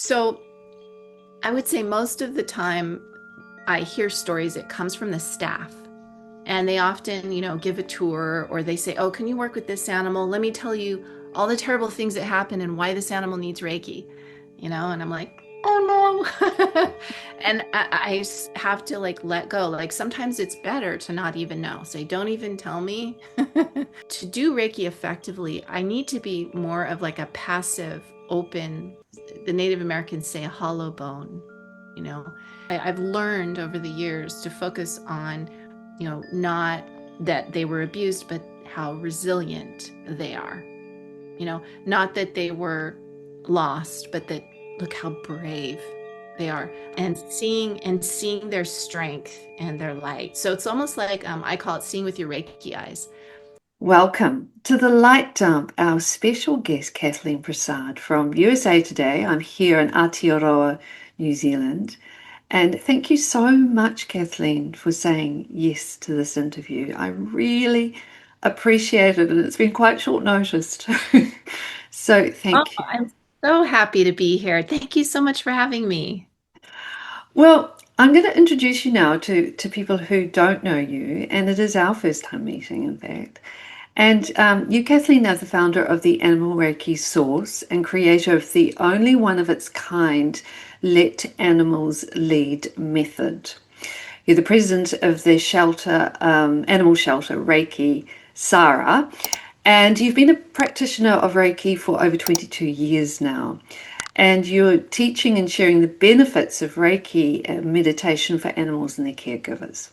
So I would say most of the time I hear stories, it comes from the staff. And they often, give a tour or they say, oh, can you work with this animal? Let me tell you all the terrible things that happen and why this animal needs Reiki, and I'm like, oh no. And I have to like let go. Like sometimes it's better to not even know. Say, don't even tell me. To do Reiki effectively, I need to be more of like a passive, open, the Native Americans say a hollow bone, you know. I've learned over the years to focus on, not that they were abused, but how resilient they are. Not that they were lost, but that look how brave they are, and seeing their strength and their light. So it's almost like I call it seeing with your Reiki eyes. Welcome to the Light Dump, our special guest, Kathleen Prasad from USA Today. I'm here in Aotearoa, New Zealand. And thank you so much, Kathleen, for saying yes to this interview. I really appreciate it, and it's been quite short notice too. So Oh, thank you. I'm so happy to be here. Thank you so much for having me. Well, I'm going to introduce you now to people who don't know you, and it is our first time meeting, in fact. And you, Kathleen, are the founder of the Animal Reiki Source and creator of the only one of its kind Let Animals Lead method. You're the president of the shelter, animal shelter Reiki Sara, and you've been a practitioner of Reiki for over 22 years now. And you're teaching and sharing the benefits of Reiki meditation for animals and their caregivers.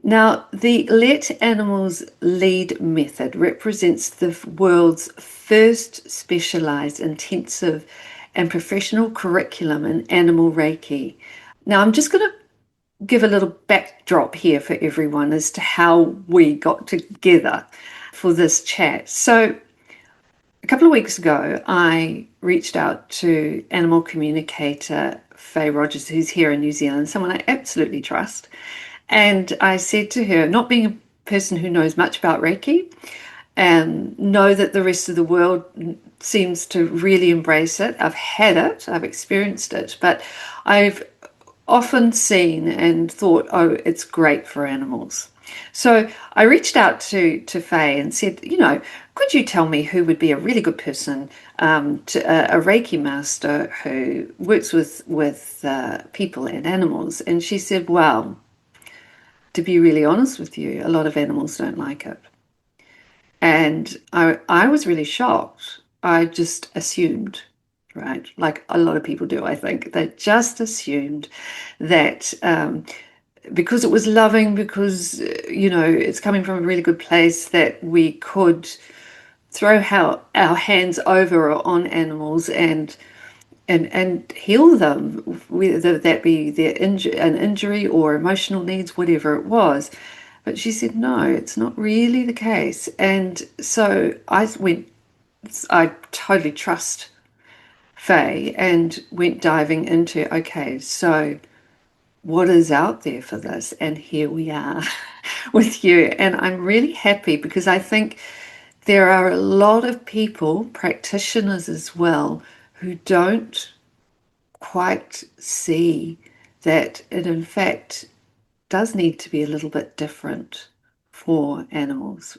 Now, the Let Animals Lead method represents the world's first specialized, intensive, and professional curriculum in animal Reiki. Now, I'm just going to give a little backdrop here for everyone as to how we got together for this chat. So, a couple of weeks ago, I reached out to animal communicator Faye Rogers, who's here in New Zealand, someone I absolutely trust. And I said to her, not being a person who knows much about Reiki, and know that the rest of the world seems to really embrace it. I've had it, I've experienced it, but I've often seen and thought, oh, it's great for animals. So I reached out to Faye and said, could you tell me who would be a really good person, a Reiki master who works with people and animals? And she said, well, to be really honest with you, a lot of animals don't like it. And I was really shocked. I just assumed, right? Like a lot of people do, I think. They just assumed that because it was loving, because, it's coming from a really good place, that we could throw our hands over or on animals and heal them, whether that be an injury or emotional needs, whatever it was. But she said, no, it's not really the case. And so I totally trust Faye and went diving into, okay, so what is out there for this? And here we are with you. And I'm really happy because I think there are a lot of people, practitioners as well, who don't quite see that it in fact does need to be a little bit different for animals.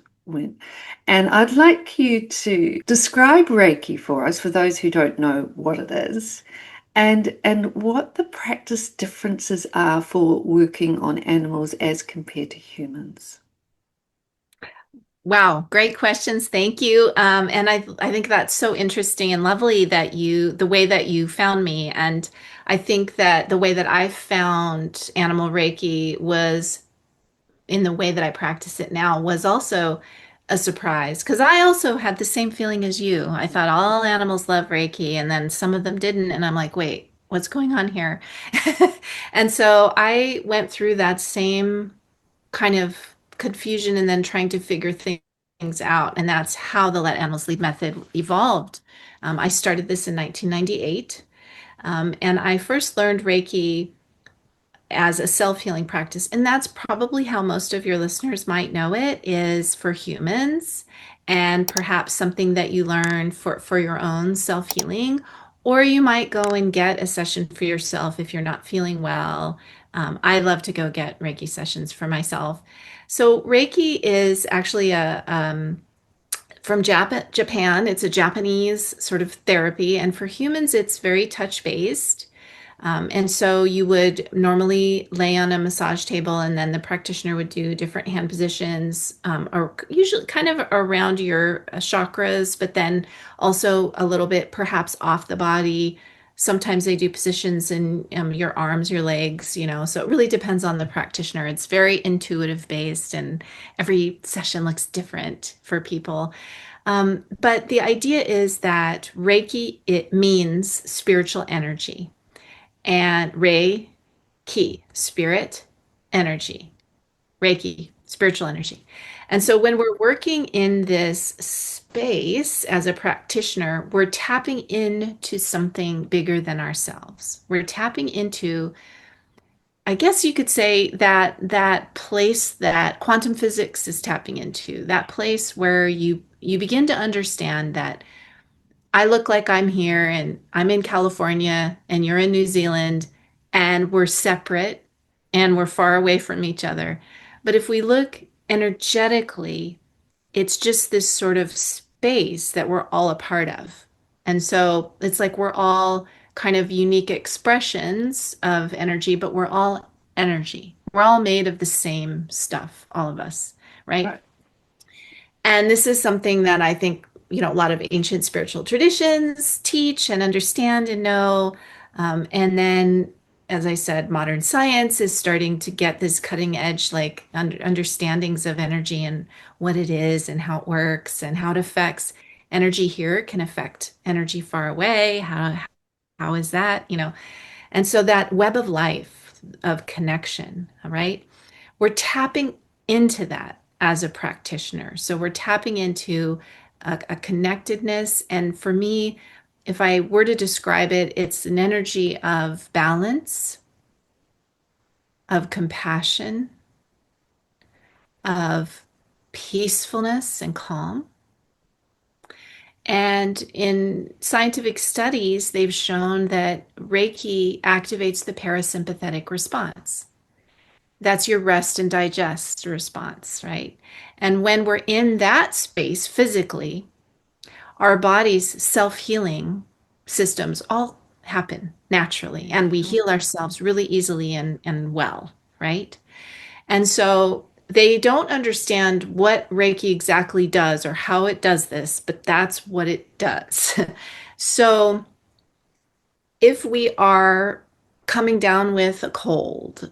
And I'd like you to describe Reiki for us, for those who don't know what it is, and what the practice differences are for working on animals as compared to humans. Wow, great questions. Thank you. And I think that's so interesting and lovely that the way that you found me. And I think that the way that I found Animal Reiki was in the way that I practice it now was also a surprise because I also had the same feeling as you. I thought all animals love Reiki and then some of them didn't. And I'm like, wait, what's going on here? And so I went through that same kind of confusion and then trying to figure things out. And that's how the Let Animals Lead method evolved. I started this in 1998. And I first learned Reiki as a self-healing practice. And that's probably how most of your listeners might know it is for humans and perhaps something that you learn for your own self-healing Or you might go and get a session for yourself if you're not feeling well. I love to go get Reiki sessions for myself. So Reiki is actually from Japan. It's a Japanese sort of therapy, and for humans, it's very touch-based. And so you would normally lay on a massage table, and then the practitioner would do different hand positions, or usually kind of around your chakras, but then also a little bit perhaps off the body. Sometimes they do positions in your arms, your legs, so it really depends on the practitioner. It's very intuitive based, and every session looks different for people. But the idea is that Reiki, it means spiritual energy, and Rei, ki, spirit, energy, Reiki, spiritual energy. And so when we're working in this space as a practitioner, we're tapping into something bigger than ourselves. We're tapping into, I guess you could say, that place that quantum physics is tapping into, that place where you begin to understand that I look like I'm here and I'm in California and you're in New Zealand, and we're separate and we're far away from each other. But if we look energetically, it's just this sort of space that we're all a part of. And so it's like we're all kind of unique expressions of energy, but we're all energy. We're all made of the same stuff, all of us, right? Right. And this is something that I think, a lot of ancient spiritual traditions teach and understand and know. And then, as I said, modern science is starting to get this cutting edge, like understandings of energy and what it is and how it works and how it affects energy here can affect energy far away. How is that? And so that web of life, of connection, all right? We're tapping into that as a practitioner. So we're tapping into a connectedness. And for me, if I were to describe it, it's an energy of balance, of compassion, of peacefulness and calm. And in scientific studies, they've shown that Reiki activates the parasympathetic response. That's your rest and digest response, right? And when we're in that space physically, our body's self-healing systems all happen naturally, and we heal ourselves really easily and well, right? And so they don't understand what Reiki exactly does or how it does this, but that's what it does. So if we are coming down with a cold,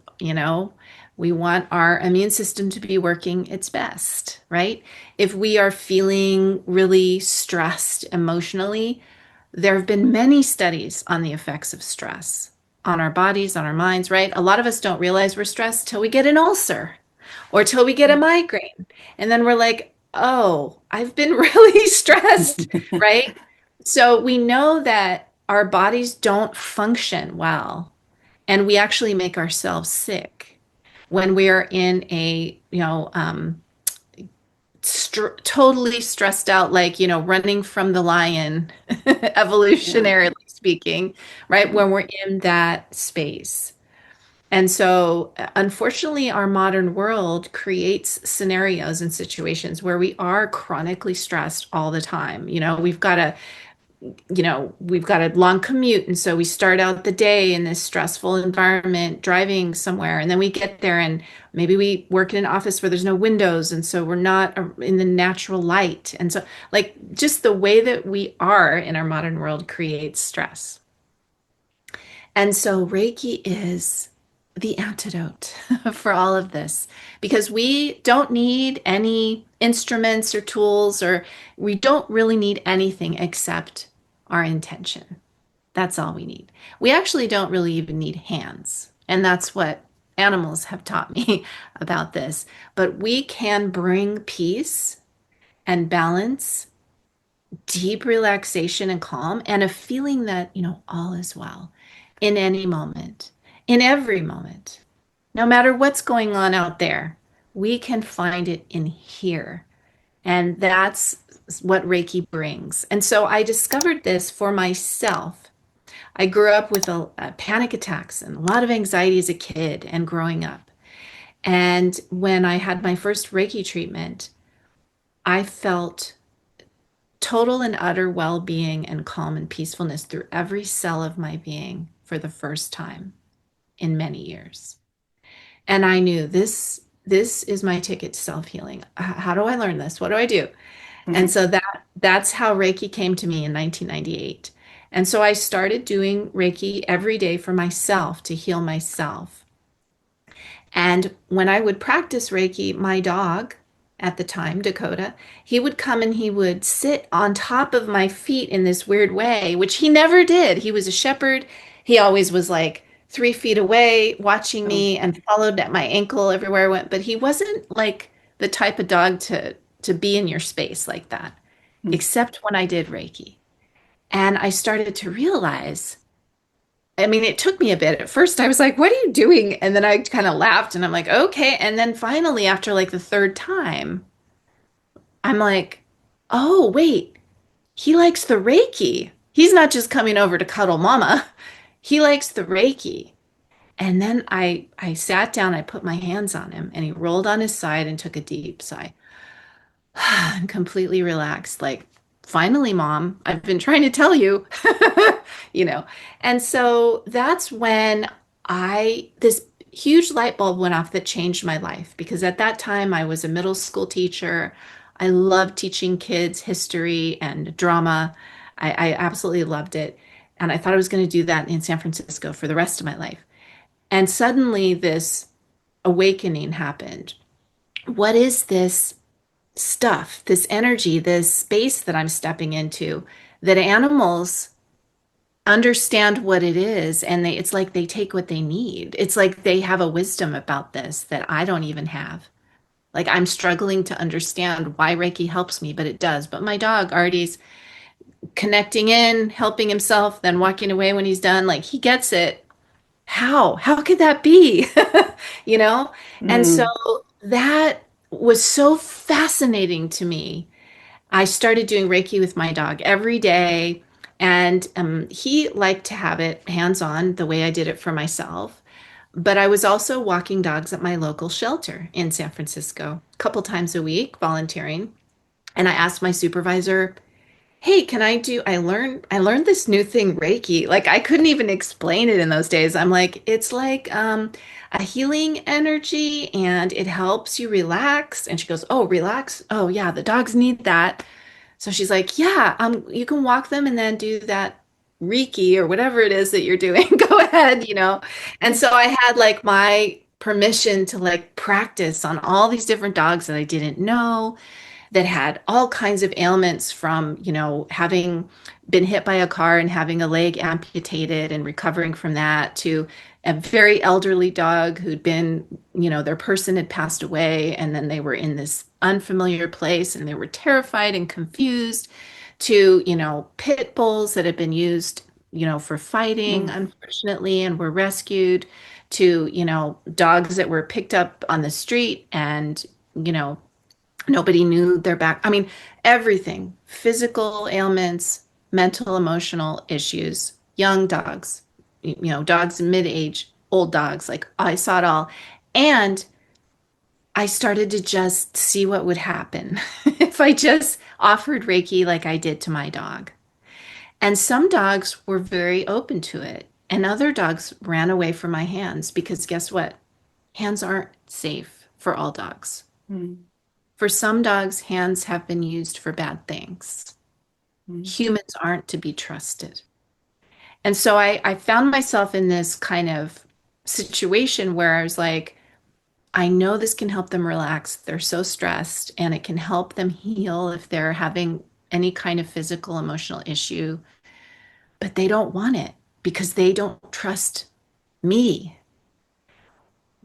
we want our immune system to be working its best, right? If we are feeling really stressed emotionally, there have been many studies on the effects of stress on our bodies, on our minds, right? A lot of us don't realize we're stressed till we get an ulcer or till we get a migraine. And then we're like, oh, I've been really stressed, right? So we know that our bodies don't function well, and we actually make ourselves sick when we're in a, totally stressed out, like, running from the lion, Yeah. evolutionarily speaking, right? When we're in that space. And so, unfortunately, our modern world creates scenarios and situations where we are chronically stressed all the time. We've got a long commute. And so we start out the day in this stressful environment, driving somewhere. And then we get there and maybe we work in an office where there's no windows. And so we're not in the natural light. And so, like, just the way that we are in our modern world creates stress. And so Reiki is the antidote for all of this because we don't need any instruments or tools, or we don't really need anything except our intention. That's all we need. We actually don't really even need hands. And that's what animals have taught me about this. But we can bring peace and balance, deep relaxation and calm, and a feeling that, all is well in any moment, in every moment. No matter what's going on out there, we can find it in here. And that's what Reiki brings. And so I discovered this for myself I grew up with panic attacks and a lot of anxiety as a kid and growing up. And when I had my first Reiki treatment, I felt total and utter well-being and calm and peacefulness through every cell of my being for the first time in many years. And I knew this is my ticket to self-healing. How do I learn this? What do I do? And Mhm. so that's how Reiki came to me in 1998. And so I started doing Reiki every day for myself to heal myself. And when I would practice Reiki, my dog at the time, Dakota, he would come and he would sit on top of my feet in this weird way, which he never did. He was a shepherd. He always was like 3 feet away watching Oh. me and followed at my ankle everywhere I went. But he wasn't like the type of dog to be in your space like that, Mm. except when I did Reiki. And I started to realize I mean, it took me a bit. At first, I was like, what are you doing? And then I kind of laughed and I'm like, okay. And then finally, after like the third time, I'm like, oh, wait, he likes the Reiki. He's not just coming over to cuddle mama. He likes the Reiki. And then I sat down, I put my hands on him, and he rolled on his side and took a deep sigh. And completely relaxed, like, finally, mom, I've been trying to tell you, you know. And so that's when this huge light bulb went off that changed my life because at that time I was a middle school teacher. I loved teaching kids history and drama. I absolutely loved it. And I thought I was going to do that in San Francisco for the rest of my life. And suddenly this awakening happened. What is this stuff, this energy, this space that I'm stepping into, that animals understand what it is and it's like they take what they need. It's like they have a wisdom about this that I don't even have. Like I'm struggling to understand why Reiki helps me, but it does. But my dog Artie's connecting in, helping himself, then walking away when he's done. Like he gets it. How? How could that be? You know? And so Mm. that was so fascinating to me. I started doing Reiki with my dog every day, and he liked to have it hands-on the way I did it for myself. But I was also walking dogs at my local shelter in San Francisco a couple times a week, volunteering. And I asked my supervisor, hey, can I learned this new thing, Reiki. Like I couldn't even explain it in those days. I'm like, it's like a healing energy and it helps you relax. And she goes, oh, relax. Oh yeah, the dogs need that. So she's like, yeah, you can walk them and then do that Reiki or whatever it is that you're doing. Go ahead, you know. And so I had like my permission to like practice on all these different dogs that I didn't know that had all kinds of ailments from, having been hit by a car and having a leg amputated and recovering from that to a very elderly dog who'd been, their person had passed away and then they were in this unfamiliar place and they were terrified and confused to, pit bulls that had been used, for fighting, Mm. unfortunately, and were rescued to, dogs that were picked up on the street and, you know, nobody knew their back. I mean, everything, physical ailments, mental, emotional issues, young dogs, dogs mid-age, old dogs, like I saw it all. And I started to just see what would happen if I just offered Reiki like I did to my dog. And some dogs were very open to it, and other dogs ran away from my hands because guess what? Hands aren't safe for all dogs. Mm. For some dogs, hands have been used for bad things. Mm. Humans aren't to be trusted. And so I found myself in this kind of situation where I was like, I know this can help them relax. They're so stressed, and it can help them heal if they're having any kind of physical, emotional issue, but they don't want it because they don't trust me.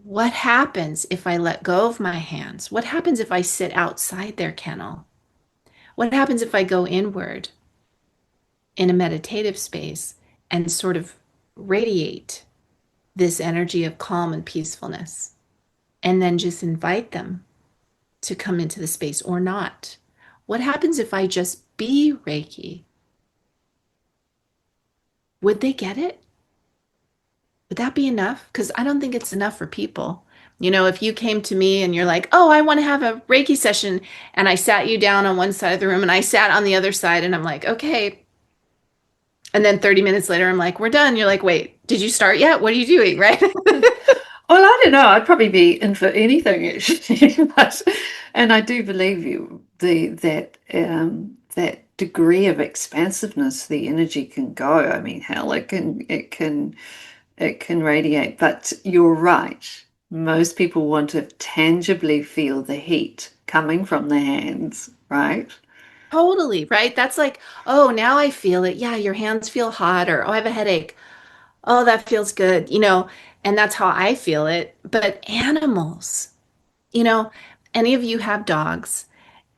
What happens if I let go of my hands? What happens if I sit outside their kennel? What happens if I go inward in a meditative space and sort of radiate this energy of calm and peacefulness and then just invite them to come into the space or not? What happens if I just be Reiki? would they get it? Would that be enough? Because I don't think it's enough for people. If you came to me and you're like, oh, I want to have a Reiki session, and I sat you down on one side of the room and I sat on the other side, and I'm like, okay. And then 30 minutes later, I'm like, we're done. You're like, wait, did you start yet? What are you doing? Right? Well, I don't know. I'd probably be in for anything actually, and I do believe you that degree of expansiveness the energy can go. I mean, hell, it can radiate. But you're right. Most people want to tangibly feel the heat coming from the hands, right? Totally, right? That's like, oh, now I feel it. Yeah, your hands feel hot, or oh, I have a headache. Oh, that feels good. And that's how I feel it. But animals, you know, any of you have dogs,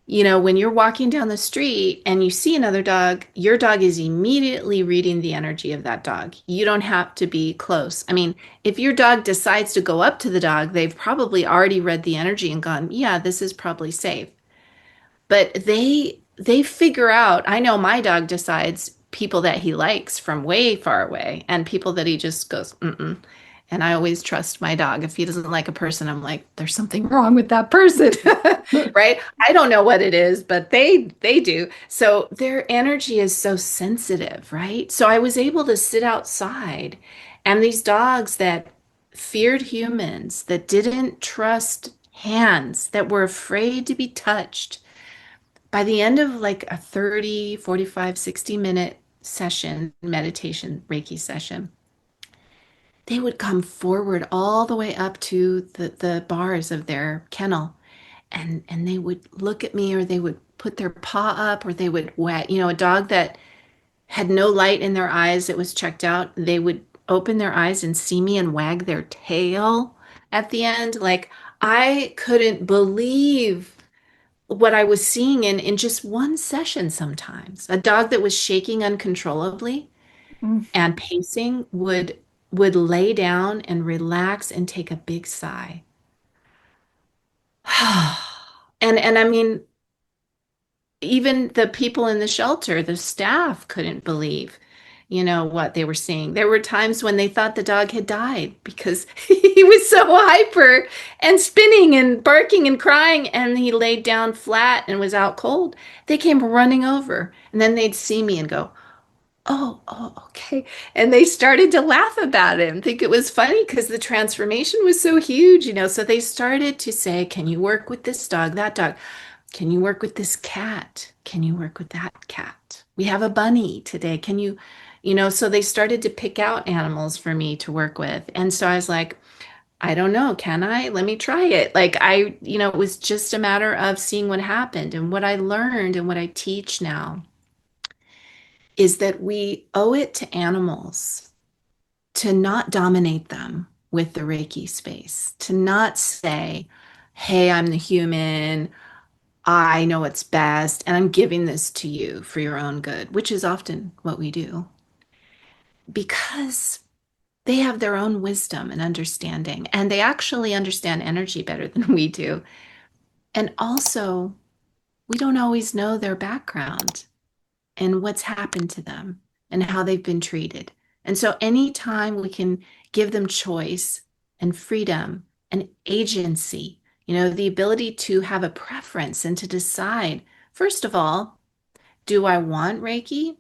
when you're walking down the street and you see another dog, your dog is immediately reading the energy of that dog. You don't have to be close. I mean, if your dog decides to go up to the dog, they've probably already read the energy and gone, yeah, this is probably safe. But they figure out, I know my dog decides people that he likes from way far away and people that he just goes, mm-mm. And I always trust my dog. If he doesn't like a person, I'm like, there's something wrong with that person. Right? I don't know what it is, but they do. So their energy is so sensitive, right? So I was able to sit outside and these dogs that feared humans, that didn't trust hands, that were afraid to be touched, by the end of like a 30, 45, 60-minute session, meditation, Reiki session, they would come forward all the way up to the bars of their kennel and they would look at me or they would put their paw up or they would wet, a dog that had no light in their eyes that was checked out, they would open their eyes and see me and wag their tail at the end. Like I couldn't believe what I was seeing in just one session sometimes. A dog that was shaking uncontrollably Mm. and pacing would lay down and relax and take a big sigh. And I mean, even the people in the shelter, the staff couldn't believe, what they were seeing. There were times when they thought the dog had died because he was so hyper and spinning and barking and crying, and he laid down flat and was out cold. They came running over, and then they'd see me and go, oh, oh, okay. And they started to laugh about it and think it was funny because the transformation was so huge. So they started to say, can you work with this dog, that dog? Can you work with this cat? Can you work with that cat? We have a bunny today. So they started to pick out animals for me to work with. And so I was like, I don't know, can I? Let me try it. Like it was just a matter of seeing what happened. And what I learned and what I teach now is that we owe it to animals to not dominate them with the Reiki space, to not say, hey, I'm the human. I know what's best, and I'm giving this to you for your own good, which is often what we do because they have their own wisdom and understanding, and they actually understand energy better than we do. And also, we don't always know their background and what's happened to them and how they've been treated. And so, anytime we can give them choice and freedom and agency, the ability to have a preference and to decide, first of all, do I want Reiki?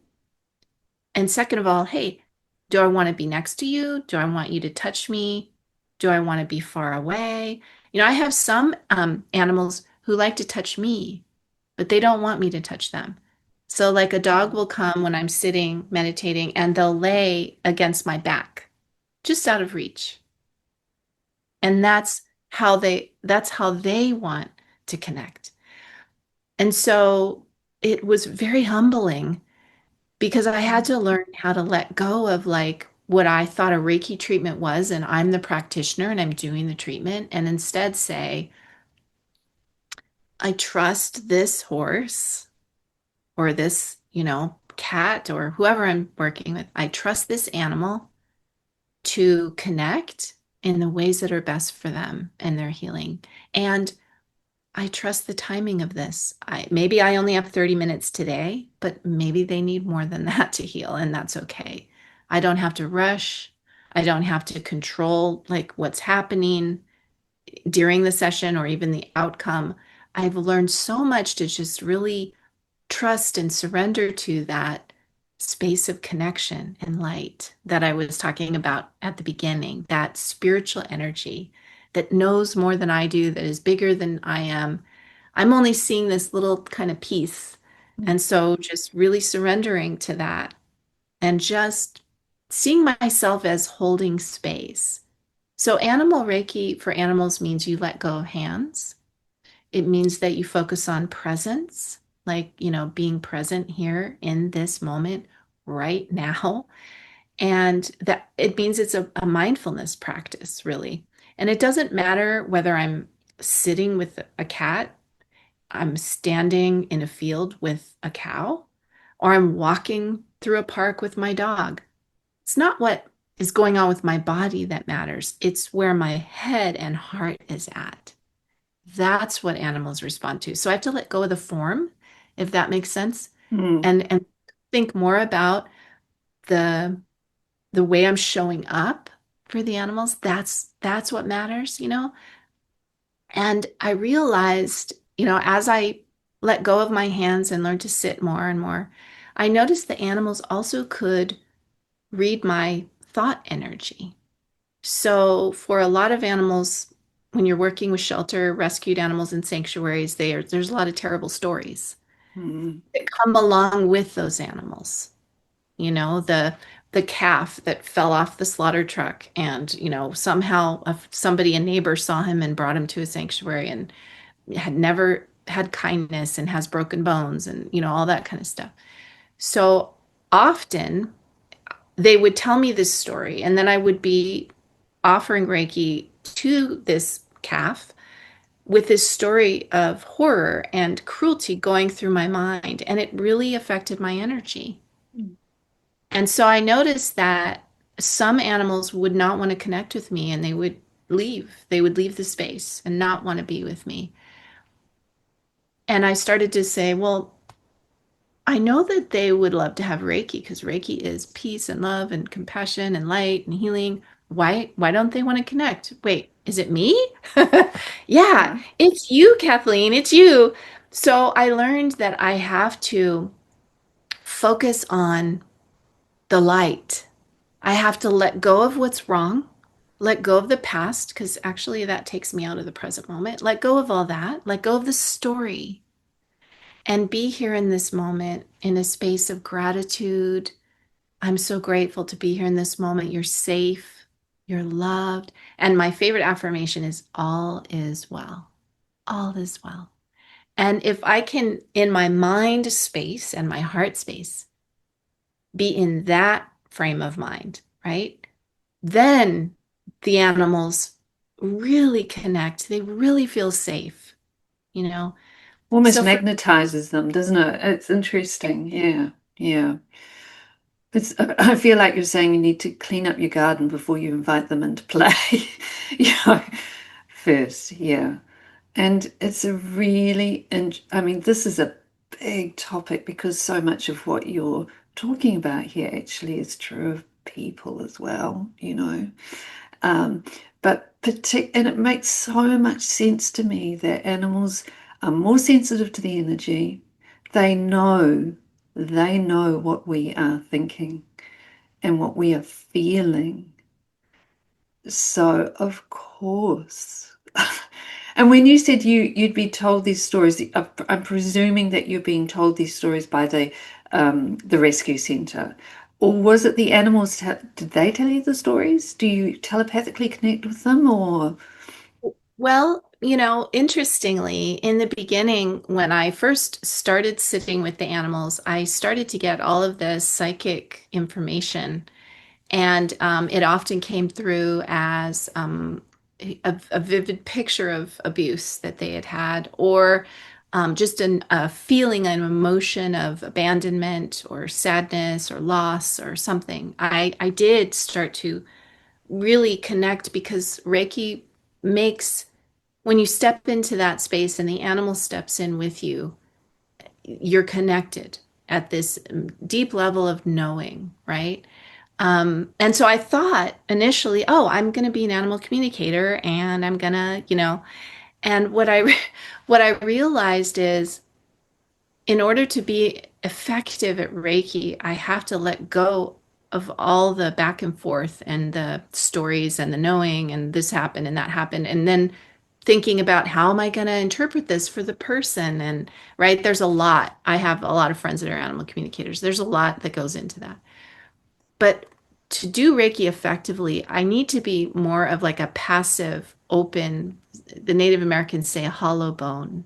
And second of all, hey, do I want to be next to you? Do I want you to touch me? Do I want to be far away? I have some animals who like to touch me, but they don't want me to touch them. So, like a dog will come when I'm sitting meditating and they'll lay against my back, just out of reach. And that's how they want to connect. And so it was very humbling because I had to learn how to let go of like what I thought a Reiki treatment was, and I'm the practitioner and I'm doing the treatment, and instead say, I trust this horse or this, cat or whoever I'm working with. I trust this animal to connect in the ways that are best for them and their healing. And I trust the timing of this. Maybe I only have 30 minutes today, but maybe they need more than that to heal, and that's okay. I don't have to rush. I don't have to control like what's happening during the session or even the outcome. I've learned so much to just really trust and surrender to that space of connection and light that I was talking about at the beginning, that spiritual energy that knows more than I do, that is bigger than I am. I'm only seeing this little kind of piece. And so just really surrendering to that and just seeing myself as holding space. So, animal Reiki for animals means you let go of hands. It means that you focus on presence, like, being present here in this moment right now. And that it means it's a mindfulness practice, really. And it doesn't matter whether I'm sitting with a cat, I'm standing in a field with a cow, or I'm walking through a park with my dog. It's not what is going on with my body that matters. It's where my head and heart is at. That's what animals respond to. So I have to let go of the form, if that makes sense, Mm. and think more about the the way I'm showing up for the animals. That's what matters. And I realized, as I let go of my hands and learned to sit more and more, I noticed the animals also could read my thought energy. So for a lot of animals, when you're working with shelter, rescued animals in sanctuaries, there's a lot of terrible stories Mm. that come along with those animals. The calf that fell off the slaughter truck and, somehow somebody, a neighbor saw him and brought him to a sanctuary and had never had kindness and has broken bones and, all that kind of stuff. So often they would tell me this story, and then I would be offering Reiki to this calf with this story of horror and cruelty going through my mind. And it really affected my energy. And so I noticed that some animals would not want to connect with me and they would leave. They would leave the space and not want to be with me. And I started to say, well, I know that they would love to have Reiki because Reiki is peace and love and compassion and light and healing. Why don't they want to connect? Wait, is it me? Yeah, Yeah. it's you, Kathleen. It's you. So I learned that I have to focus on the light. I have to let go of what's wrong, let go of the past, because actually that takes me out of the present moment. Let go of all that, let go of the story, and be here in this moment in a space of gratitude. I'm so grateful to be here in this moment. You're safe, you're loved. And my favorite affirmation is all is well. All is well. And if I can, in my mind space and my heart space, be in that frame of mind, right? Then the animals really connect. They really feel safe, you know? Almost So for magnetizes them, doesn't it? It's interesting. Yeah. Yeah. I feel like you're saying you need to clean up your garden before you invite them into play, you know, first. Yeah. And it's a really, and I mean, this is a big topic because so much of what you're talking about here actually is true of people as well, you know. Um, and it makes so much sense to me that animals are more sensitive to the energy. They know, they know what we are thinking and what we are feeling. So, of course. And when you said you'd be told these stories, I'm presuming that you're being told these stories by the rescue center, or was it the animals? Did they tell you the stories? Do you telepathically connect with them, or? Well, interestingly, in the beginning, when I first started sitting with the animals, I started to get all of this psychic information. And it often came through as a vivid picture of abuse that they had had, or just a feeling, an emotion of abandonment or sadness or loss or something. I did start to really connect because Reiki makes, when you step into that space and the animal steps in with you, you're connected at this deep level of knowing, right? And so I thought initially, oh, I'm going to be an animal communicator and I'm going to, and what I realized is in order to be effective at Reiki, I have to let go of all the back and forth and the stories and the knowing and this happened and that happened. And then thinking about how am I going to interpret this for the person? And right, there's a lot. I have a lot of friends that are animal communicators. There's a lot that goes into that. But to do Reiki effectively, I need to be more of like a passive, open, the Native Americans say a hollow bone,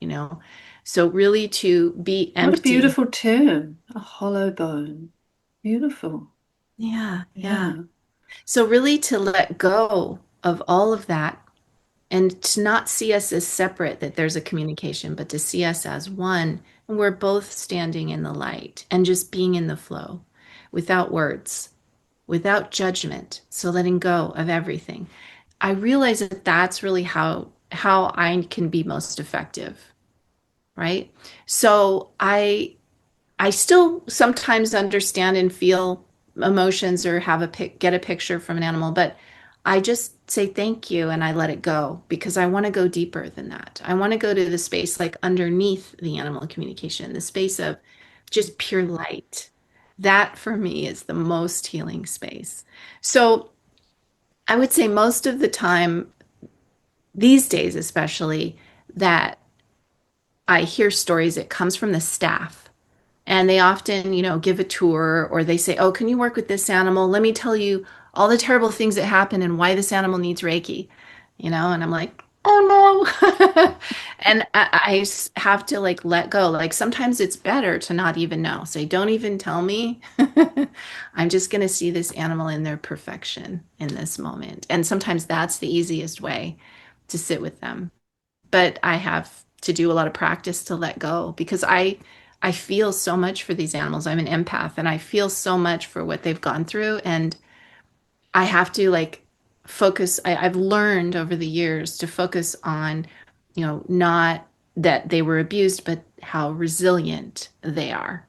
you know? So really to be What a empty. beautiful term, a hollow bone. Beautiful. Yeah, yeah. Yeah. So really to let go of all of that and to not see us as separate, that there's a communication, but to see us as one. And we're both standing in the light and just being in the flow without words, without judgment. So letting go of everything. I realize that that's really how I can be most effective, right? So I still sometimes understand and feel emotions or have get a picture from an animal, but I just say thank you and I let it go because I want to go deeper than that. I want to go to the space like underneath the animal communication, the space of just pure light. That for me is the most healing space. So I would say most of the time, these days especially, that I hear stories, it comes from the staff. And they often, give a tour or they say, oh, can you work with this animal? Let me tell you all the terrible things that happen and why this animal needs Reiki, and I'm like, oh no. And have to like let go. Like sometimes it's better to not even know. Say, don't even tell me. I'm just going to see this animal in their perfection in this moment. And sometimes that's the easiest way to sit with them, but I have to do a lot of practice to let go because I feel so much for these animals. I'm an empath and I feel so much for what they've gone through and I have to like focus. I've learned over the years to focus on, not that they were abused, but how resilient they are.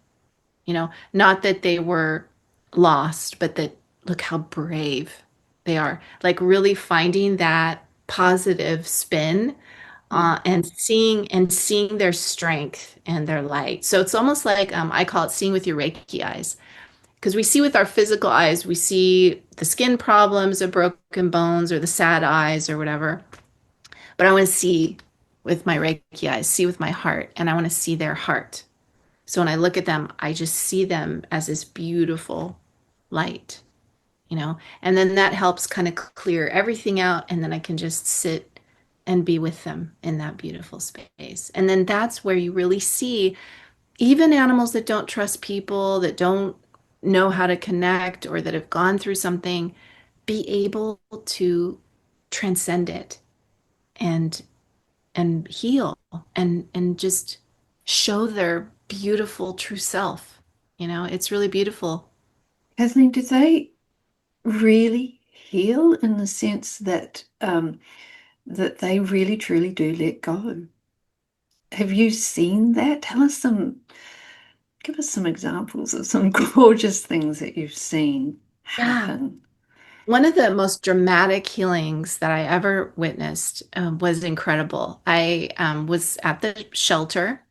Not that they were lost, but that look how brave they are. Like really finding that positive spin and seeing their strength and their light. So it's almost like I call it seeing with your Reiki eyes, because we see with our physical eyes, we see the skin problems, or broken bones, or the sad eyes, or whatever. But I want to see with my Reiki eyes, see with my heart, and I want to see their heart. So when I look at them, I just see them as this beautiful light, and then that helps kind of clear everything out. And then I can just sit and be with them in that beautiful space. And then that's where you really see even animals that don't trust people, that don't know how to connect, or that have gone through something, be able to transcend it and heal and just show their beautiful true self. It's really beautiful. Kathleen, do they really heal in the sense that that they really truly do let go? Have you seen that? Give us some examples of some gorgeous things that you've seen Yeah. happen. One of the most dramatic healings that I ever witnessed was incredible. I was at the shelter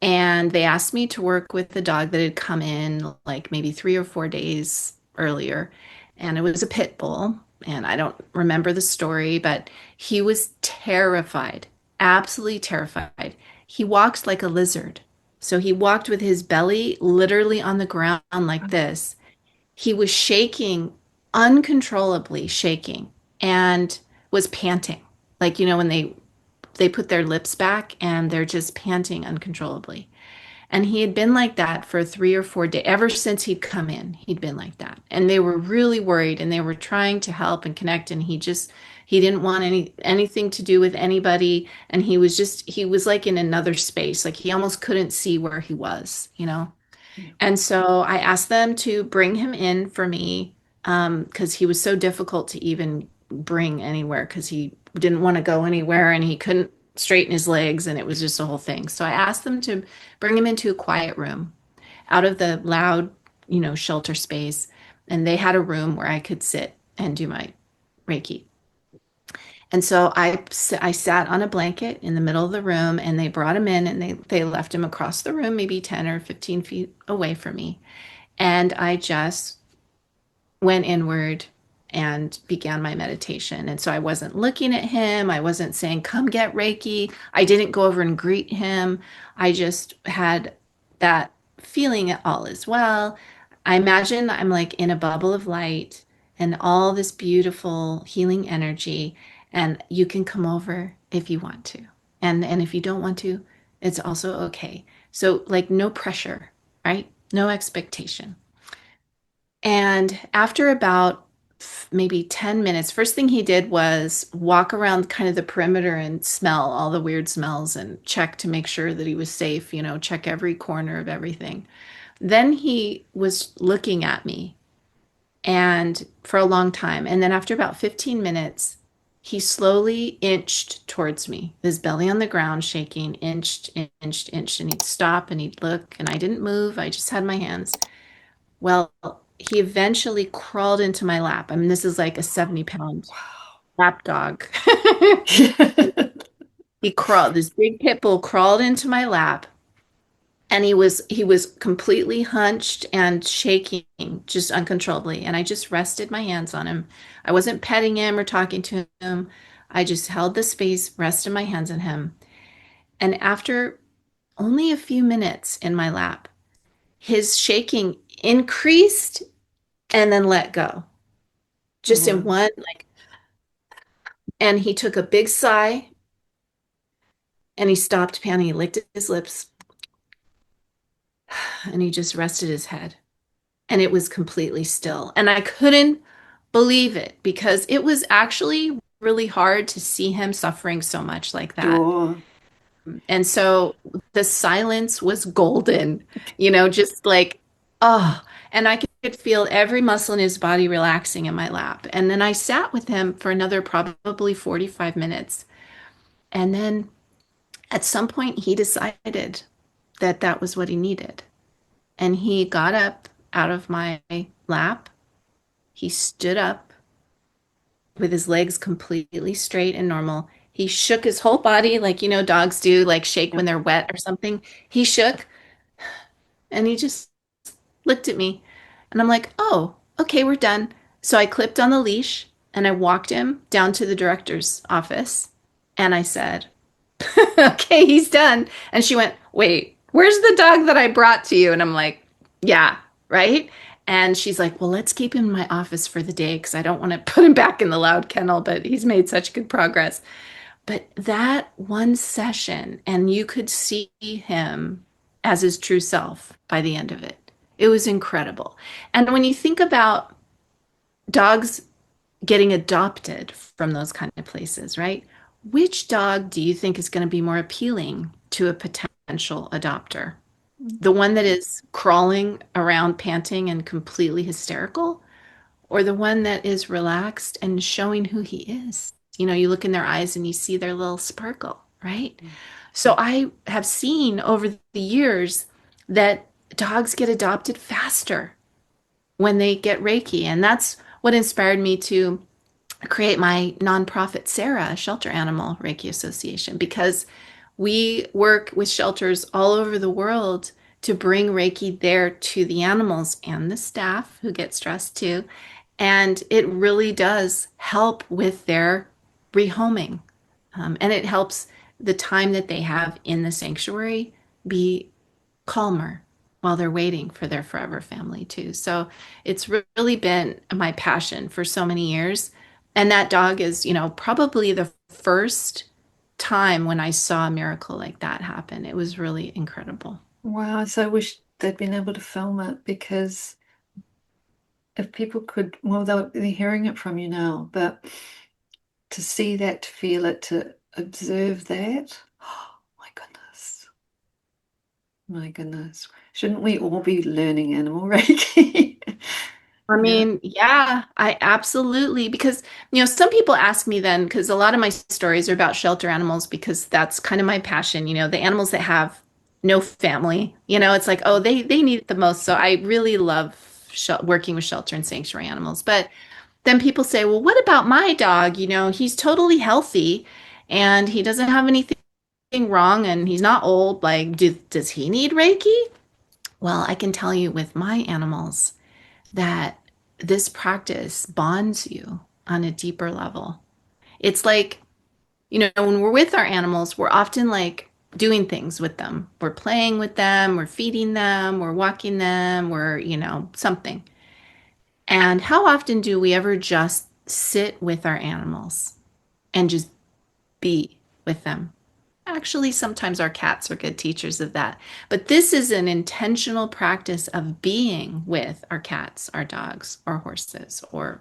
and they asked me to work with the dog that had come in like maybe 3 or 4 days earlier. And it was a pit bull. And I don't remember the story, but he was terrified, absolutely terrified. He walked like a lizard. So he walked with his belly literally on the ground like this. He was shaking, uncontrollably shaking, and was panting. Like, when they put their lips back and they're just panting uncontrollably. And he had been like that for 3 or 4 days. Ever since he'd come in, he'd been like that. And they were really worried and they were trying to help and connect. And he didn't want anything to do with anybody. And he was like in another space. Like he almost couldn't see where he was. Yeah. And so I asked them to bring him in for me because he was so difficult to even bring anywhere because he didn't want to go anywhere and he couldn't straighten his legs and it was just a whole thing. So I asked them to bring him into a quiet room out of the loud, shelter space. and they had a room where I could sit and do my Reiki. And so I sat on a blanket in the middle of the room, and they brought him in, and they left him across the room, maybe 10 or 15 feet away from me. And I just went inward and began my meditation. And so I wasn't looking at him. I wasn't saying, come get Reiki. I didn't go over and greet him. I just had that feeling that all is well. I imagine I'm like in a bubble of light and all this beautiful healing energy. And you can come over if you want to. And if you don't want to, it's also okay. So like no pressure, right? No expectation. And after about maybe 10 minutes, first thing he did was walk around kind of the perimeter and smell all the weird smells and check to make sure that he was safe, check every corner of everything. Then he was looking at me and for a long time. And then after about 15 minutes, he slowly inched towards me, his belly on the ground, shaking, inched, and he'd stop and he'd look, and I didn't move. I just had my hands. Well, he eventually crawled into my lap. I mean, this is like a 70-pound lap dog. He crawled, this big pit bull crawled into my lap, and he was completely hunched and shaking just uncontrollably. And I just rested my hands on him. I wasn't petting him or talking to him. I just held the space, rested my hands on him. And after only a few minutes in my lap, his shaking increased and then let go. Just in Wow. one, like, and he took a big sigh and he stopped panting. He licked his lips and he just rested his head. And it was completely still. And I couldn't believe it because it was actually really hard to see him suffering so much like that. Sure. And so the silence was golden, just like, oh, and I could feel every muscle in his body relaxing in my lap. And then I sat with him for another probably 45 minutes. And then at some point, he decided that that was what he needed. And he got up out of my lap. He stood up with his legs completely straight and normal. He shook his whole body like, dogs do, like shake when Yep. they're wet or something. He shook and he just looked at me. And I'm like, oh, okay, we're done. So I clipped on the leash and I walked him down to the director's office. And I said, okay, he's done. And she went, wait, where's the dog that I brought to you? And I'm like, yeah, right. And she's like, well, let's keep him in my office for the day because I don't want to put him back in the loud kennel, but he's made such good progress. But that one session, and you could see him as his true self by the end of it. It was incredible. And when you think about dogs getting adopted from those kind of places, right? Which dog do you think is going to be more appealing to a potential adopter? The one that is crawling around, panting and completely hysterical, or the one that is relaxed and showing who he is? You look in their eyes and you see their little sparkle, right? So I have seen over the years that dogs get adopted faster when they get Reiki. And that's what inspired me to create my nonprofit, Sarah, Shelter Animal Reiki Association, because we work with shelters all over the world to bring Reiki there to the animals and the staff who get stressed too. And it really does help with their rehoming. And it helps the time that they have in the sanctuary be calmer while they're waiting for their forever family too. So it's really been my passion for so many years. And that dog is, probably the first time when I saw a miracle like that happen. It was really incredible. Wow, I so wish they'd been able to film it because if people could, well, they're hearing it from you now, but to see that, to feel it, to observe that, oh my goodness, my goodness. Shouldn't we all be learning animal Reiki? I Yeah. mean, yeah, I absolutely, because, some people ask me then, because a lot of my stories are about shelter animals, because that's kind of my passion, the animals that have no family, it's like, oh, they need it the most. So I really love working with shelter and sanctuary animals. But then people say, well, what about my dog? He's totally healthy and he doesn't have anything wrong and he's not old. Like, does he need Reiki? Well, I can tell you with my animals that this practice bonds you on a deeper level. It's like, when we're with our animals, we're often like doing things with them. We're playing with them, we're feeding them, we're walking them, we're, something. And how often do we ever just sit with our animals and just be with them? Actually, sometimes our cats are good teachers of that. But this is an intentional practice of being with our cats, our dogs, our horses, or,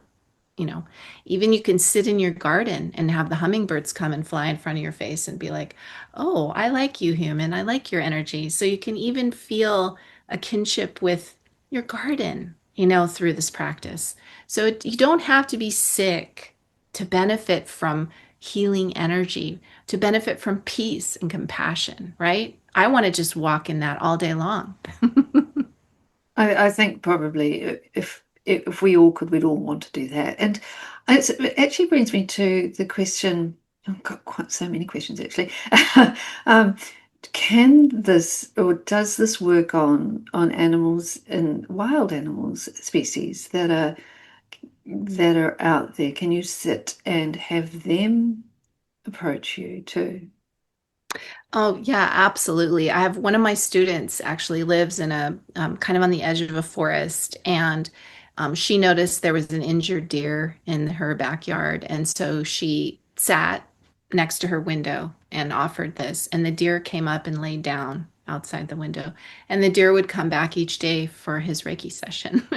you know, even you can sit in your garden and have the hummingbirds come and fly in front of your face and be like, oh, I like you, human. I like your energy. So you can even feel a kinship with your garden, through this practice. So you don't have to be sick to benefit from healing energy, to benefit from peace and compassion, right? I want to just walk in that all day long. I think probably if we all could, we'd all want to do that. And it actually brings me to the question. I've got quite so many questions actually. um, can this or does this work on animals in wild animals species that are out there? Can you sit and have them approach you too? Oh, yeah, absolutely. I have one of my students actually lives in a kind of on the edge of a forest, and she noticed there was an injured deer in her backyard. And so she sat next to her window and offered this, and the deer came up and laid down outside the window. And the deer would come back each day for his Reiki session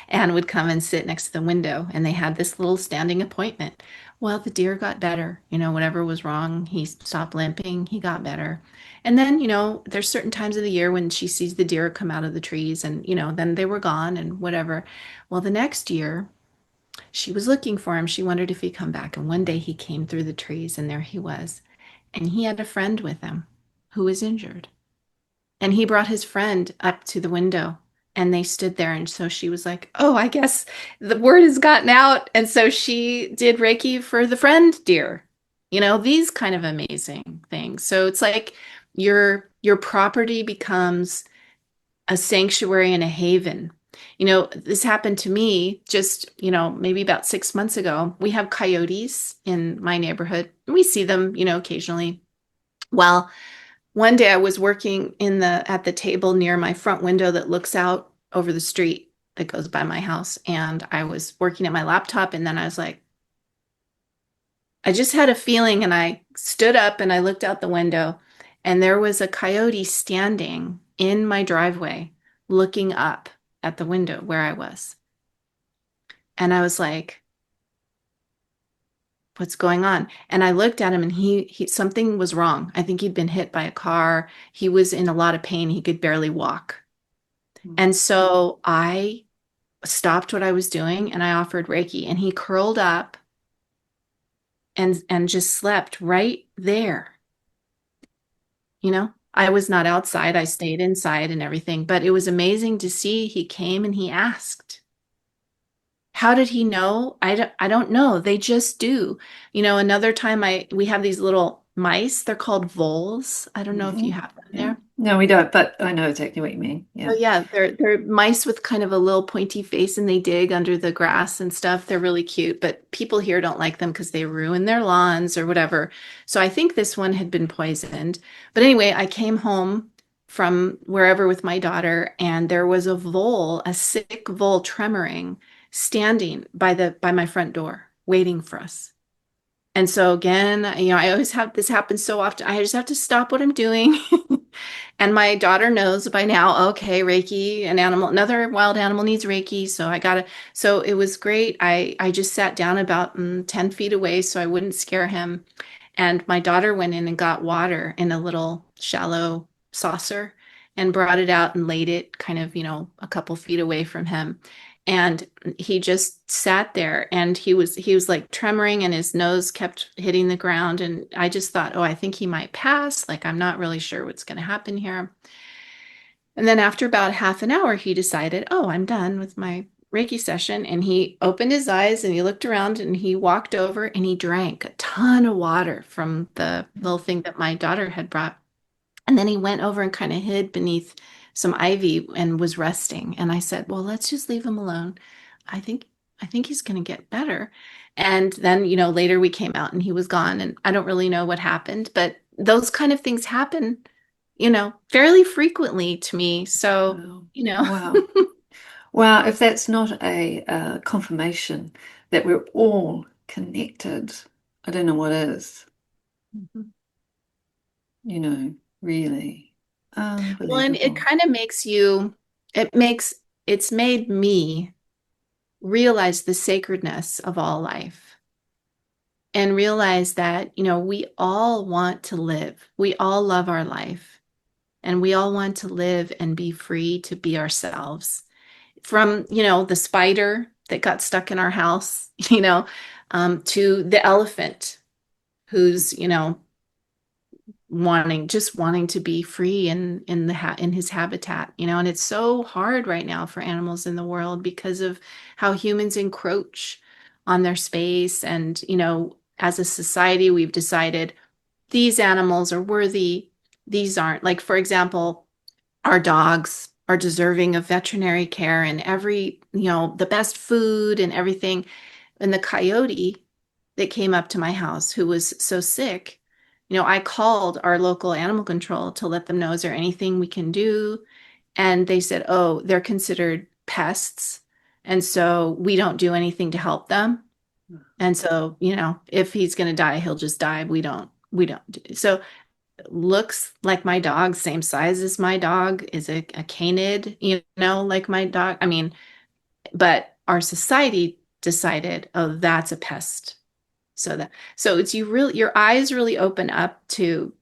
and would come and sit next to the window. And they had this little standing appointment. Well, the deer got better. Whatever was wrong, he stopped limping, he got better. And then, there's certain times of the year when she sees the deer come out of the trees and, then they were gone and whatever. Well, the next year, she was looking for him. She wondered if he'd come back. And one day he came through the trees and there he was. And he had a friend with him who was injured. And he brought his friend up to the window and they stood there. And so she was like, oh, I guess the word has gotten out. And so she did Reiki for the friend deer, these kind of amazing things. So it's like your property becomes a sanctuary and a haven. This happened to me just, maybe about 6 months ago. We have coyotes in my neighborhood. We see them, occasionally. Well, one day I was working at the table near my front window that looks out over the street that goes by my house. And I was working at my laptop and then I was like, I just had a feeling and I stood up and I looked out the window and there was a coyote standing in my driveway looking up at the window where I was. And I was like, what's going on? And I looked at him and he something was wrong. I think he'd been hit by a car. He was in a lot of pain. He could barely walk. And so I stopped what I was doing and I offered Reiki and he curled up and just slept right there. I was not outside. I stayed inside and everything, but it was amazing to see he came and he asked. How did he know? I don't know. They just do. Another time we have these little mice. They're called voles. I don't know if you have them there. No, we don't, but I know exactly what you mean. Oh Yeah. yeah, they're mice with kind of a little pointy face and they dig under the grass and stuff. They're really cute, but people here don't like them because they ruin their lawns or whatever. So I think this one had been poisoned. But anyway, I came home from wherever with my daughter and there was a vole, a sick vole tremoring, standing by my front door, waiting for us. And so again, I always have this happen so often. I just have to stop what I'm doing. And my daughter knows by now, okay, Reiki, another wild animal needs Reiki. So it was great. I just sat down about 10 feet away so I wouldn't scare him. And my daughter went in and got water in a little shallow saucer and brought it out and laid it kind of, a couple feet away from him. And he just sat there and he was like tremoring and his nose kept hitting the ground. And I just thought, oh, I think he might pass. Like, I'm not really sure what's going to happen here. And then after about half an hour, he decided, oh, I'm done with my Reiki session. And he opened his eyes and he looked around and he walked over and he drank a ton of water from the little thing that my daughter had brought. And then he went over and kind of hid beneath some ivy and was resting. And I said, well, let's just leave him alone. I think I think he's going to get better. And then, later we came out and he was gone and I don't really know what happened, but those kind of things happen, fairly frequently to me. So, Wow. you know. Wow. Wow. If that's not a confirmation that we're all connected, I don't know what is, you know, really Well, and it unbelievable. kind of it's made me realize the sacredness of all life and realize that, we all want to live. We all love our life and we all want to live and be free to be ourselves. From, the spider that got stuck in our house, to the elephant who's, wanting to be free in his habitat, and it's so hard right now for animals in the world because of how humans encroach on their space. And as a society we've decided these animals are worthy, these aren't. Like, for example, our dogs are deserving of veterinary care and the best food and everything. And the coyote that came up to my house who was so sick, I called our local animal control to let them know, is there anything we can do? And they said, oh, they're considered pests. And so we don't do anything to help them. And so, if he's going to die, he'll just die. We don't. So looks like my dog, same size as my dog, is a canid, like my dog. I mean, but our society decided, oh, that's a pest. So it's your eyes really open up to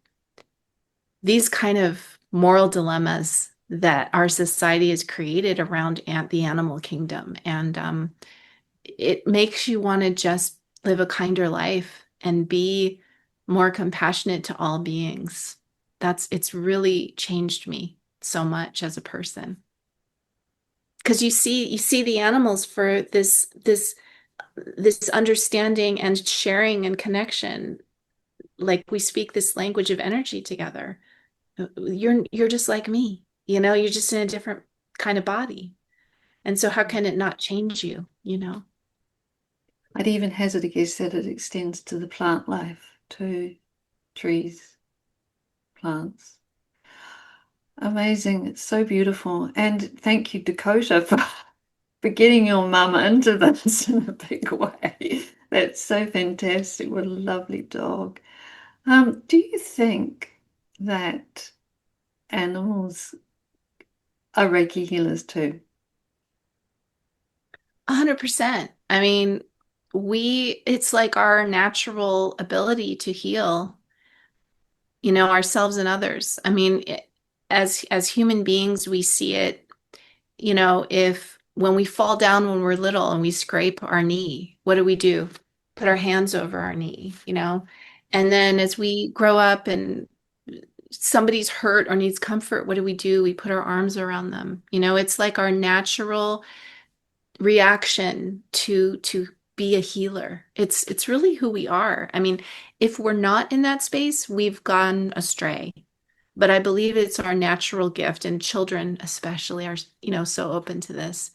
these kind of moral dilemmas that our society has created around the animal kingdom. And it makes you want to just live a kinder life and be more compassionate to all beings. It's really changed me so much as a person. Because you see the animals for this understanding and sharing and connection. Like, we speak this language of energy together. You're just like me, you're just in a different kind of body. And so how can it not change you? I'd even hazard a guess that it extends to the plant life, to trees, plants. Amazing. It's so beautiful. And thank you, Dakota, for getting your mum into this in a big way. That's so fantastic. What a lovely dog. Do you think that animals are Reiki healers too? 100%. I mean, it's like our natural ability to heal, ourselves and others. I mean, as human beings, we see it, if when we fall down when we're little and we scrape our knee, what do? Put our hands over our knee. And then as we grow up and somebody's hurt or needs comfort, what do? We put our arms around them. It's like our natural reaction to be a healer. It's really who we are. I mean, if we're not in that space, we've gone astray. But I believe it's our natural gift, and children especially are, so open to this.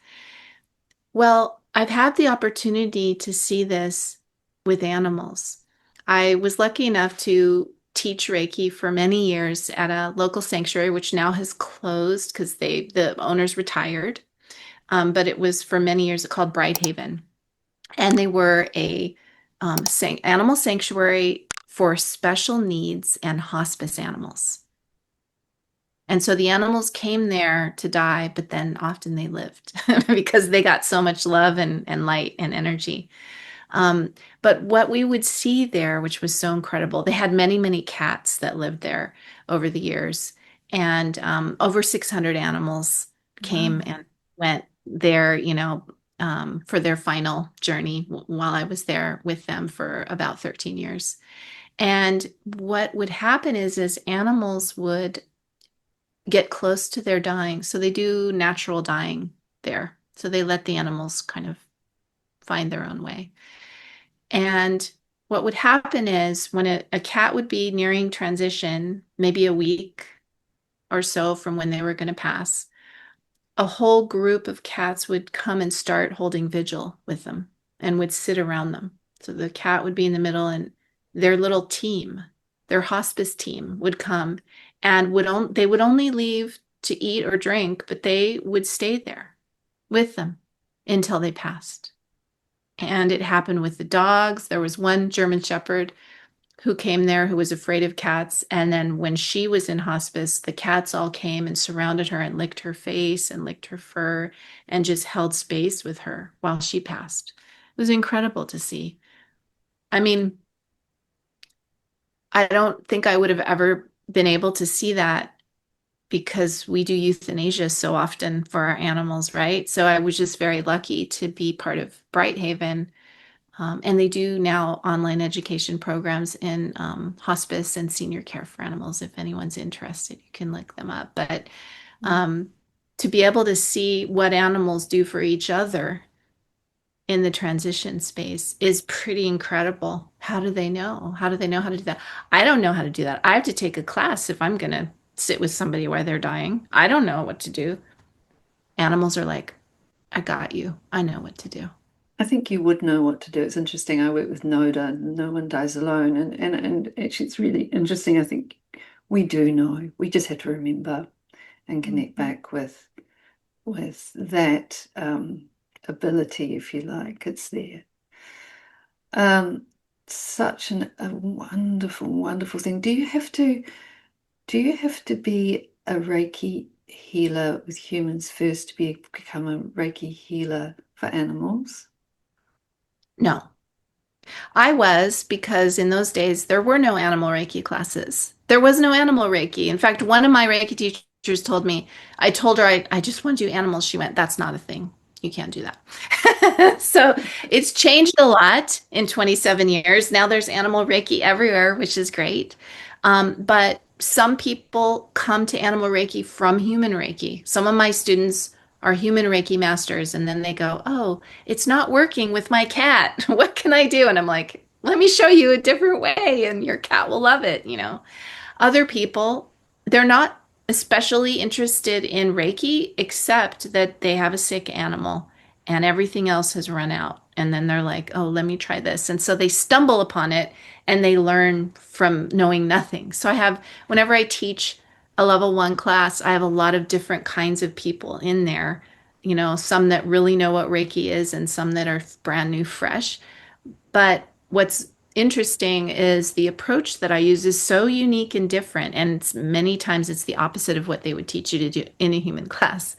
Well, I've had the opportunity to see this with animals. I was lucky enough to teach Reiki for many years at a local sanctuary, which now has closed because the owners retired. But it was for many years called Brighthaven, and they were a animal sanctuary for special needs and hospice animals. And so the animals came there to die, but then often they lived because they got so much love and light and energy. Um, but what we would see there, which was so incredible, they had many, many cats that lived there over the years, and over 600 animals came Wow. and went there, for their final journey while I was there with them for about 13 years. And what would happen is animals would get close to their dying. So they do natural dying there. So they let the animals kind of find their own way. And what would happen is when a cat would be nearing transition, maybe a week or so from when they were going to pass, a whole group of cats would come and start holding vigil with them and would sit around them. So the cat would be in the middle and their little team, their hospice team would come and they would only leave to eat or drink, but they would stay there with them until they passed. And it happened with the dogs. There was one German Shepherd who came there who was afraid of cats. And then when she was in hospice, the cats all came and surrounded her and licked her face and licked her fur and just held space with her while she passed. It was incredible to see. I mean, I don't think I would have ever been able to see that because we do euthanasia so often for our animals, right? So I was just very lucky to be part of Brighthaven. And they do now online education programs in hospice and senior care for animals. If anyone's interested, you can look them up. But um, to be able to see what animals do for each other in the transition space is pretty incredible. How do they know? How do they know how to do that? I don't know how to do that. I have to take a class if I'm going to sit with somebody while they're dying. I don't know what to do. Animals are like, I got you. I know what to do. I think you would know what to do. It's interesting. I work with NODA, No One Dies Alone, and actually it's really interesting. I think we do know. We just have to remember and connect back with that ability, if you like. It's there. Um, Such a wonderful, wonderful thing. Do you have to be a Reiki healer with humans first to become a Reiki healer for animals? No. I was because in those days there were no animal Reiki classes. There was no animal Reiki. In fact, one of my Reiki teachers told me, I told her I just want to do animals. She went, that's not a thing. You can't do that. So it's changed a lot in 27 years. Now there's animal Reiki everywhere, which is great. But some people come to animal Reiki from human Reiki. Some of my students are human Reiki masters, and then they go, oh, it's not working with my cat. What can I do? And I'm like, let me show you a different way, and your cat will love it. Other people, they're not especially interested in Reiki, except that they have a sick animal and everything else has run out. And then they're like, oh, let me try this. And so they stumble upon it and they learn from knowing nothing. So whenever I teach a level one class, I have a lot of different kinds of people in there, some that really know what Reiki is and some that are brand new, fresh. But what's interesting is the approach that I use is so unique and different. And many times it's the opposite of what they would teach you to do in a human class.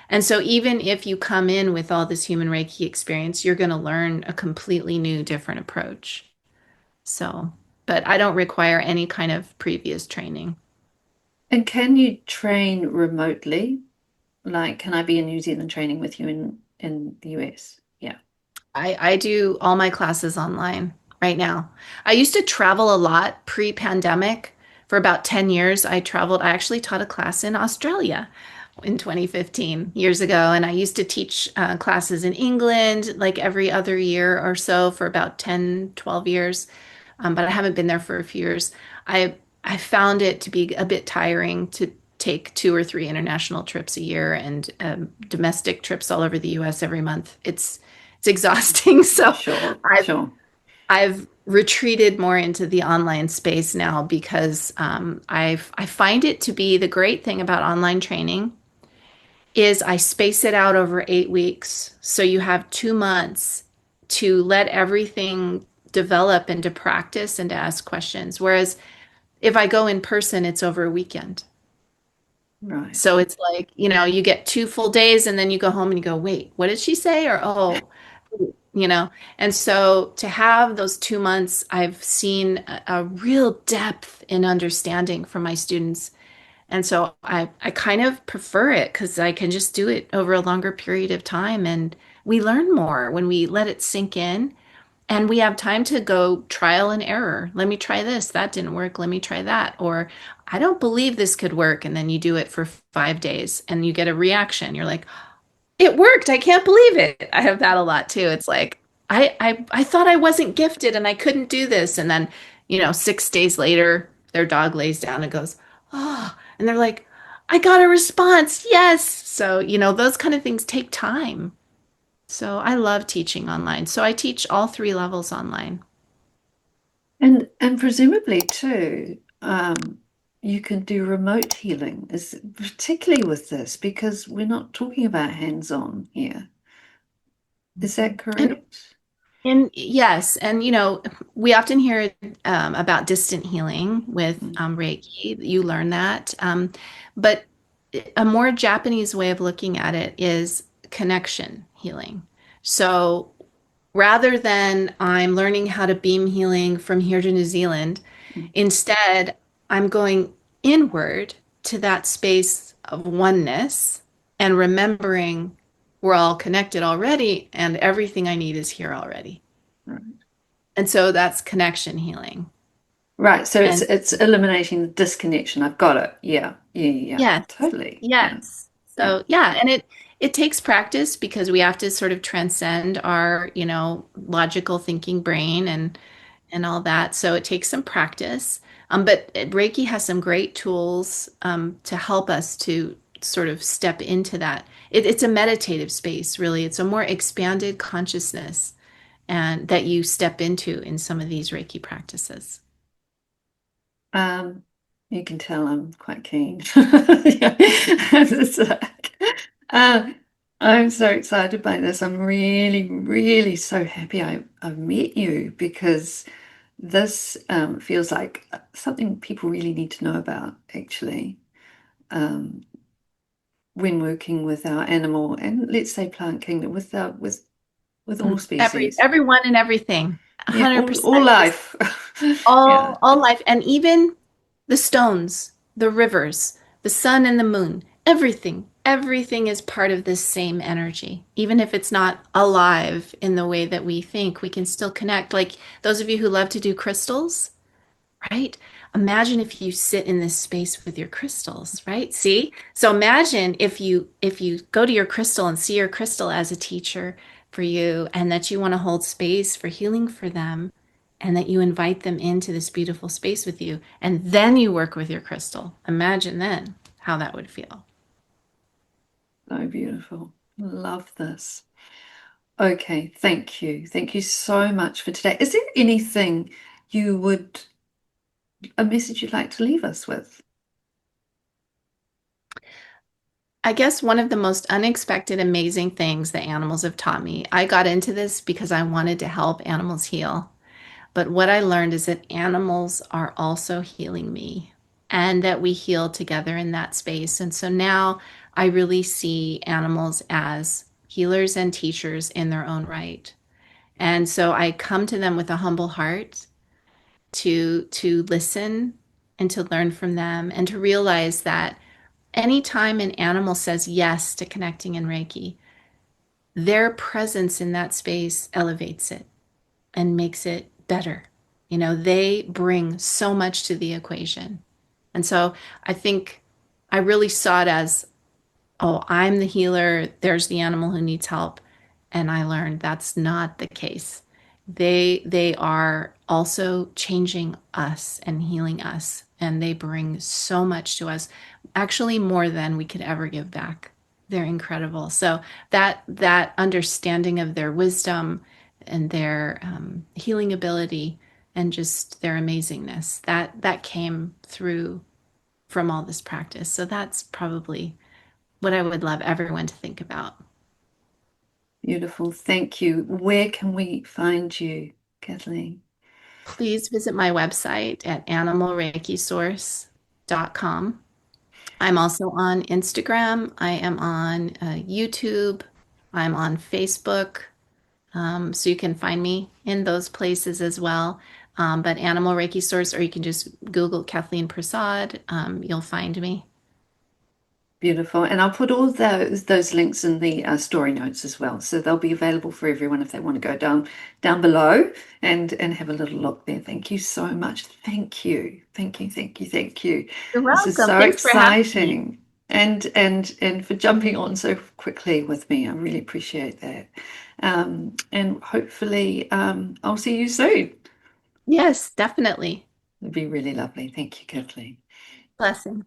And so even if you come in with all this human Reiki experience, you're going to learn a completely new, different approach. So, but I don't require any kind of previous training. And can you train remotely? Like, can I be in New Zealand training with you in the US? Yeah. I do all my classes online right now. I used to travel a lot pre-pandemic. For about 10 years, I traveled. I actually taught a class in Australia in 2015, years ago. And I used to teach classes in England like every other year or so for about 10, 12 years. But I haven't been there for a few years. I found it to be a bit tiring to take 2 or 3 international trips a year and domestic trips all over the US every month. It's exhausting. So Sure, I've sure. I've retreated more into the online space now because I find it to be the great thing about online training is I space it out over 8 weeks. So you have 2 months to let everything develop and to practice and to ask questions. Whereas if I go in person, it's over a weekend. Right. So it's like, you get 2 full days and then you go home and you go, wait, what did she say? Or, oh, you know. And so to have those 2 months, I've seen a real depth in understanding from my students. And so I kind of prefer it because I can just do it over a longer period of time. And we learn more when we let it sink in. And we have time to go trial and error. Let me try this. That didn't work. Let me try that. Or I don't believe this could work. And then you do it for 5 days and you get a reaction. You're like, it worked. I can't believe it. I have that a lot too. It's like, I thought I wasn't gifted and I couldn't do this. And then, 6 days later, their dog lays down and goes, oh, and they're like, I got a response. Yes. So, those kind of things take time. So I love teaching online. So I teach all three levels online. And presumably too, you can do remote healing, is particularly with this because we're not talking about hands-on here. Is that And correct? and yes, and we often hear about distant healing with Mm, Reiki. You learn that, but a more Japanese way of looking at it is connection healing. So rather than I'm learning how to beam healing from here to New Zealand, mm, instead I'm going inward to that space of oneness and remembering we're all connected already and everything I need is here already. right. And so that's connection healing. Right, so it's And it's eliminating the disconnection. I've got it. Yeah, yeah, yeah, yeah. yes, Totally. Yeah, yes. yeah. So yeah, and it takes practice because we have to sort of transcend our, logical thinking brain and all that. So it takes some practice. But Reiki has some great tools to help us to sort of step into that. It's a meditative space, really. It's a more expanded consciousness and that you step into in some of these Reiki practices. Um, you can tell I'm quite keen. Yeah. It's like, uh, I'm so excited by this. I'm really, really so happy I've met you because this feels like something people really need to know about, actually, um, when working with our animal and let's say plant kingdom, with all species. Everyone and everything, Yeah, all 100%. Just life. Yeah. all life, and even the stones, the rivers, the sun and the moon, everything is part of this same energy. Even if it's not alive in the way that we think, we can still connect. Like those of you who love to do crystals, right? Imagine if you sit in this space with your crystals, right? See? So imagine if you go to your crystal and see your crystal as a teacher for you and that you want to hold space for healing for them and that you invite them into this beautiful space with you and then you work with your crystal. Imagine then how that would feel. So beautiful. Love this. Okay, thank you. Thank you so much for today. Is there anything you would, a message you'd like to leave us with? I guess one of the most unexpected, amazing things that animals have taught me, I got into this because I wanted to help animals heal. But what I learned is that animals are also healing me and that we heal together in that space. And so now I really see animals as healers and teachers in their own right. And so I come to them with a humble heart to listen and to learn from them and to realize that anytime an animal says yes to connecting in Reiki, their presence in that space elevates it and makes it better. They bring so much to the equation. And so I think I really saw it as, oh, I'm the healer, there's the animal who needs help. And I learned that's not the case. They are also changing us and healing us, and they bring so much to us, actually more than we could ever give back. They're incredible. So that understanding of their wisdom and their healing ability and just their amazingness that came through from all this practice. So that's probably what I would love everyone to think about. Beautiful. Thank you. Where can we find you, Kathleen? Please visit my website at animalreikisource.com. I'm also on Instagram. I am on YouTube. I'm on Facebook. So you can find me in those places as well. But Animal Reiki Source, or you can just Google Kathleen Prasad. You'll find me. Beautiful. And I'll put all those links in the story notes as well. So they'll be available for everyone if they want to go down below and have a little look there. Thank you so much. Thank you. Thank you. Thank you. Thank you. You're This is welcome. so Thanks for having me. exciting. And for jumping on so quickly with me. I really appreciate that. And hopefully I'll see you soon. Yes, definitely. It'd be really lovely. Thank you, Kathleen. Blessing.